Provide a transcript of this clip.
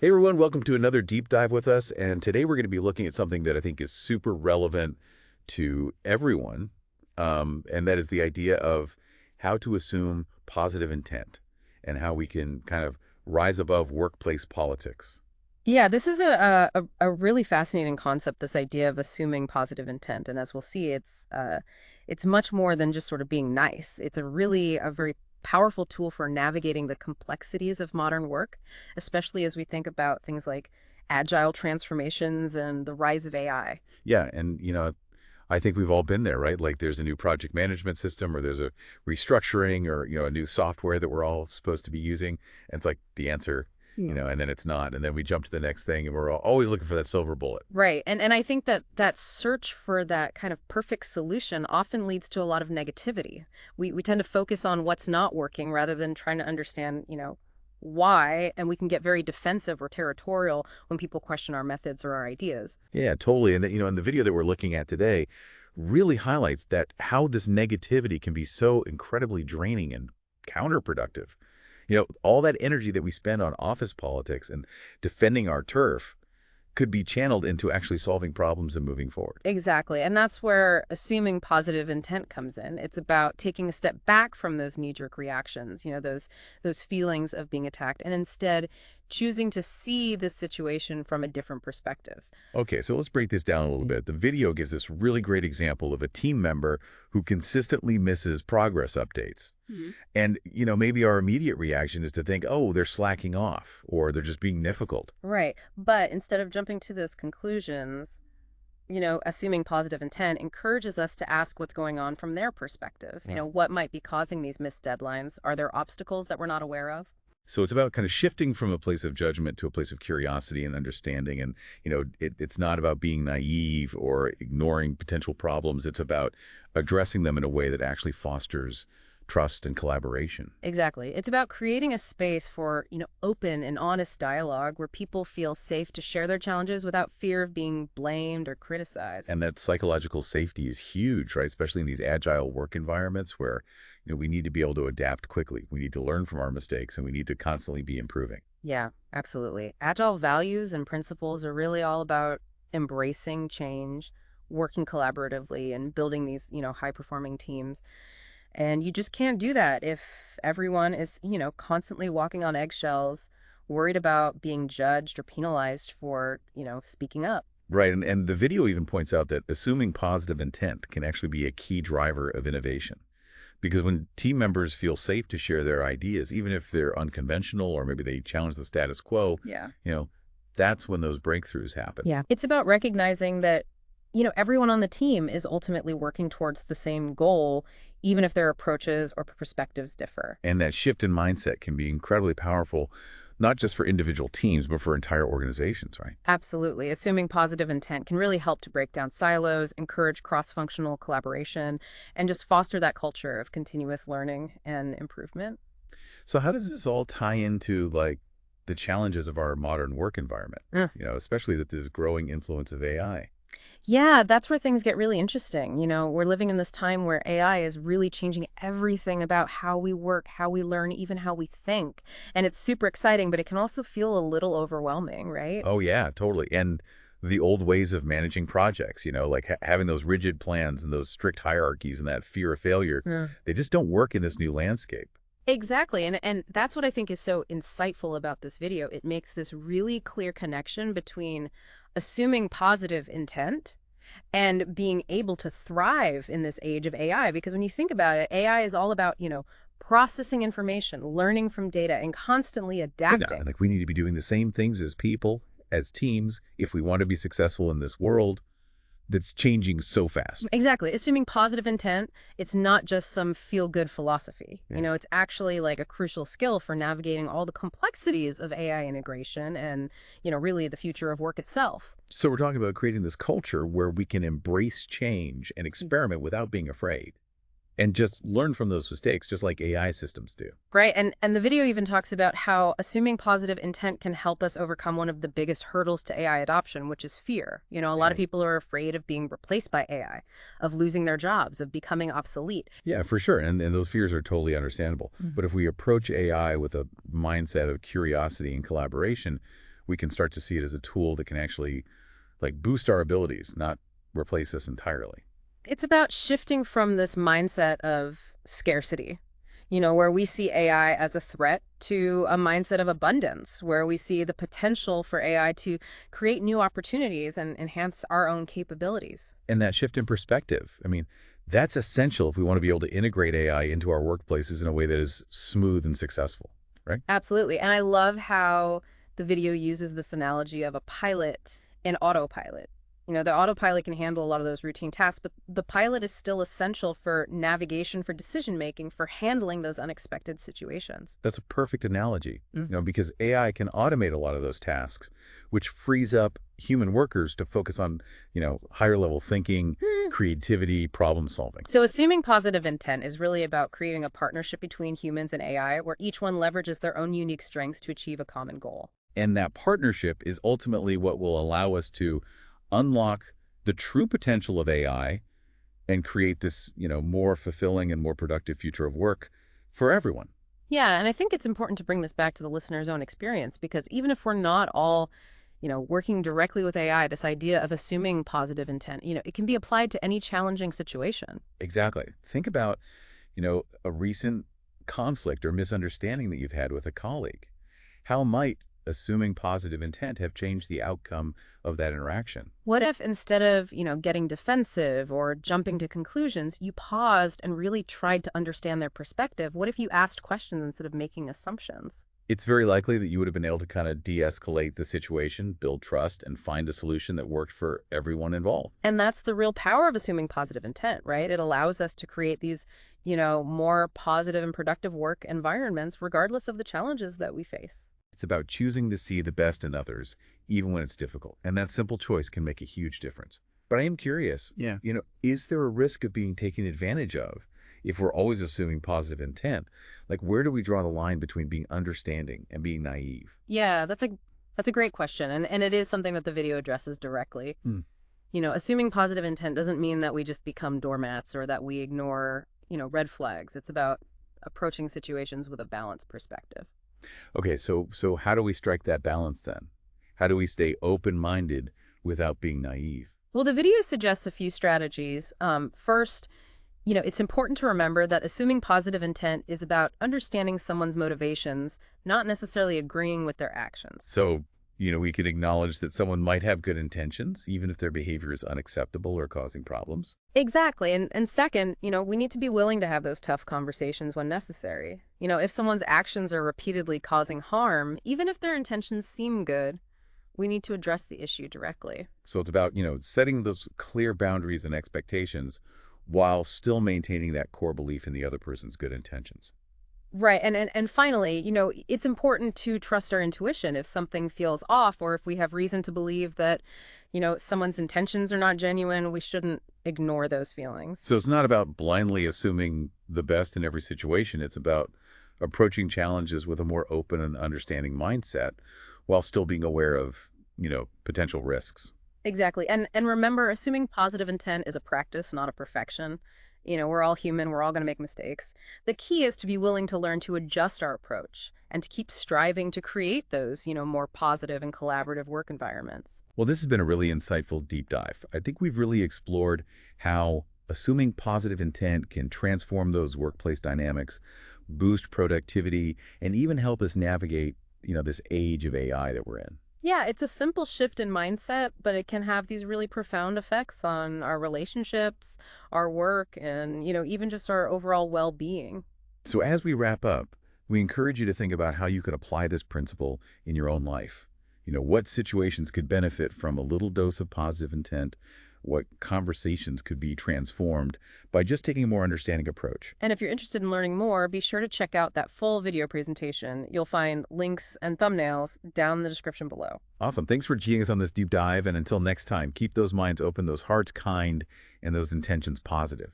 Hey everyone, welcome to another deep dive with us. And today we're going to be looking at something that I think is super relevant to everyone. And that is the idea of how to assume positive intent and how we can kind of rise above workplace politics. Yeah, this is a really fascinating concept, this idea of assuming positive intent. And as we'll see, it's much more than just sort of being nice. It's a very powerful tool for navigating the complexities of modern work, especially as we think about things like agile transformations and the rise of AI. Yeah, and I think we've all been there, right? Like there's a new project management system or there's a restructuring or, a new software that we're all supposed to be using. And it's like the answer, Yeah. and then it's not. And then we jump to the next thing and we're always looking for that silver bullet. Right. And I think that that search for that kind of perfect solution often leads to a lot of negativity. We tend to focus on what's not working rather than trying to understand, why, and we can get very defensive or territorial when people question our methods or our ideas. Yeah, totally. And and the video that we're looking at today really highlights that how this negativity can be so incredibly draining and counterproductive. All that energy that we spend on office politics and defending our turf could be channeled into actually solving problems and moving forward. Exactly. And that's where assuming positive intent comes in. It's about taking a step back from those knee-jerk reactions, those feelings of being attacked, and instead choosing to see the situation from a different perspective. Okay, so let's break this down a little bit. The video gives this really great example of a team member who consistently misses progress updates. Mhm. And, maybe our immediate reaction is to think, oh, they're slacking off or they're just being difficult. Right. But instead of jumping to those conclusions, assuming positive intent encourages us to ask what's going on from their perspective. Yeah. What might be causing these missed deadlines? Are there obstacles that we're not aware of? So it's about kind of shifting from a place of judgment to a place of curiosity and understanding. And, it's not about being naive or ignoring potential problems. It's about addressing them in a way that actually fosters trust and collaboration. Exactly. It's about creating a space for, open and honest dialogue where people feel safe to share their challenges without fear of being blamed or criticized. And that psychological safety is huge, right? Especially in these agile work environments where, we need to be able to adapt quickly. We need to learn from our mistakes and we need to constantly be improving. Yeah, absolutely. Agile values and principles are really all about embracing change, working collaboratively, and building these, high performing teams. And you just can't do that if everyone is, constantly walking on eggshells, worried about being judged or penalized for, speaking up. Right. And the video even points out that assuming positive intent can actually be a key driver of innovation. Because when team members feel safe to share their ideas, even if they're unconventional or maybe they challenge the status quo, Yeah. you know, that's when those breakthroughs happen. Yeah. It's about recognizing that, everyone on the team is ultimately working towards the same goal, even if their approaches or perspectives differ. And that shift in mindset can be incredibly powerful, not just for individual teams, but for entire organizations, right? Absolutely. Assuming positive intent can really help to break down silos, encourage cross-functional collaboration, and just foster that culture of continuous learning and improvement. So how does this all tie into like the challenges of our modern work environment? Mm. Especially that this growing influence of AI. Yeah, that's where things get really interesting. We're living in this time where AI is really changing everything about how we work, how we learn, even how we think. And it's super exciting, but it can also feel a little overwhelming, right? Oh yeah, totally. And the old ways of managing projects, like having those rigid plans and those strict hierarchies and that fear of failure, Yeah. they just don't work in this new landscape. Exactly. And that's what I think is so insightful about this video. It makes this really clear connection between assuming positive intent and being able to thrive in this age of AI. Because when you think about it, AI is all about, processing information, learning from data, and constantly Yeah, adapting. like we need to be doing the same things as people, as teams, if we want to be successful in this world that's changing so fast. Exactly. Assuming positive intent, it's not just some feel-good philosophy. Yeah. It's actually like a crucial skill for navigating all the complexities of AI integration and, really the future of work itself. So we're talking about creating this culture where we can embrace change and experiment without being afraid and just learn from those mistakes, just like AI systems do. Right. And the video even talks about how assuming positive intent can help us overcome one of the biggest hurdles to AI adoption, which is fear. A lot of Right. people are afraid of being replaced by AI, of losing their jobs, of becoming obsolete. Yeah, for sure. And those fears are totally understandable. Mhm. But if we approach AI with a mindset of curiosity and collaboration, we can start to see it as a tool that can actually like boost our abilities, not replace us entirely. It's about shifting from this mindset of scarcity, where we see AI as a threat, to a mindset of abundance, where we see the potential for AI to create new opportunities and enhance our own capabilities. And that shift in perspective, I mean, that's essential if we want to be able to integrate AI into our workplaces in a way that is smooth and successful, right? Absolutely. And I love how the video uses this analogy of a pilot and autopilot. The autopilot can handle a lot of those routine tasks, but the pilot is still essential for navigation, for decision making, for handling those unexpected situations. That's a perfect analogy, because AI can automate a lot of those tasks, which frees up human workers to focus on, higher level thinking, creativity, problem solving. So assuming positive intent is really about creating a partnership between humans and AI where each one leverages their own unique strengths to achieve a common goal. And that partnership is ultimately what will allow us to unlock the true potential of AI and create this, more fulfilling and more productive future of work for everyone. Yeah, and I think it's important to bring this back to the listener's own experience, because even if we're not all, working directly with AI, this idea of assuming positive intent, it can be applied to any challenging situation. Exactly. Think about, a recent conflict or misunderstanding that you've had with a colleague. How might assuming positive intent have changed the outcome of that interaction? What if instead of, getting defensive or jumping to conclusions, you paused and really tried to understand their perspective? What if you asked questions instead of making assumptions? It's very likely that you would have been able to kind of de-escalate the situation, build trust, and find a solution that worked for everyone involved. And that's the real power of assuming positive intent, right? It allows us to create these, more positive and productive work environments, regardless of the challenges that we face. It's about choosing to see the best in others, even when it's difficult. And that simple choice can make a huge difference. But I am curious, is there a risk of being taken advantage of if we're always assuming positive intent? Like, where do we draw the line between being understanding and being naive? Yeah, that's a great question. And it is something that the video addresses directly. Assuming positive intent doesn't mean that we just become doormats or that we ignore, red flags. It's about approaching situations with a balanced perspective. Okay, so how do we strike that balance then? How do we stay open-minded without being naive? Well, the video suggests a few strategies. First, it's important to remember that assuming positive intent is about understanding someone's motivations, not necessarily agreeing with their actions. So, we could acknowledge that someone might have good intentions, even if their behavior is unacceptable or causing problems. Exactly. And second, we need to be willing to have those tough conversations when necessary. If someone's actions are repeatedly causing harm, even if their intentions seem good, we need to address the issue directly. So it's about, setting those clear boundaries and expectations while still maintaining that core belief in the other person's good intentions. Right. And finally, it's important to trust our intuition. If something feels off or if we have reason to believe that, someone's intentions are not genuine, we shouldn't ignore those feelings. So it's not about blindly assuming the best in every situation. It's about approaching challenges with a more open and understanding mindset while still being aware of, potential risks. Exactly. And remember, assuming positive intent is a practice, not a perfection. We're all human. We're all going to make mistakes. The key is to be willing to learn to adjust our approach and to keep striving to create those, more positive and collaborative work environments. Well, this has been a really insightful deep dive. I think we've really explored how assuming positive intent can transform those workplace dynamics, boost productivity, and even help us navigate, this age of AI that we're in. Yeah, it's a simple shift in mindset, but it can have these really profound effects on our relationships, our work, and, even just our overall well-being. So as we wrap up, we encourage you to think about how you could apply this principle in your own life. What situations could benefit from a little dose of positive intent? What conversations could be transformed by just taking a more understanding approach? And if you're interested in learning more, be sure to check out that full video presentation. You'll find links and thumbnails down in the description below. Awesome. Thanks for joining us on this deep dive. And until next time, keep those minds open, those hearts kind, and those intentions positive.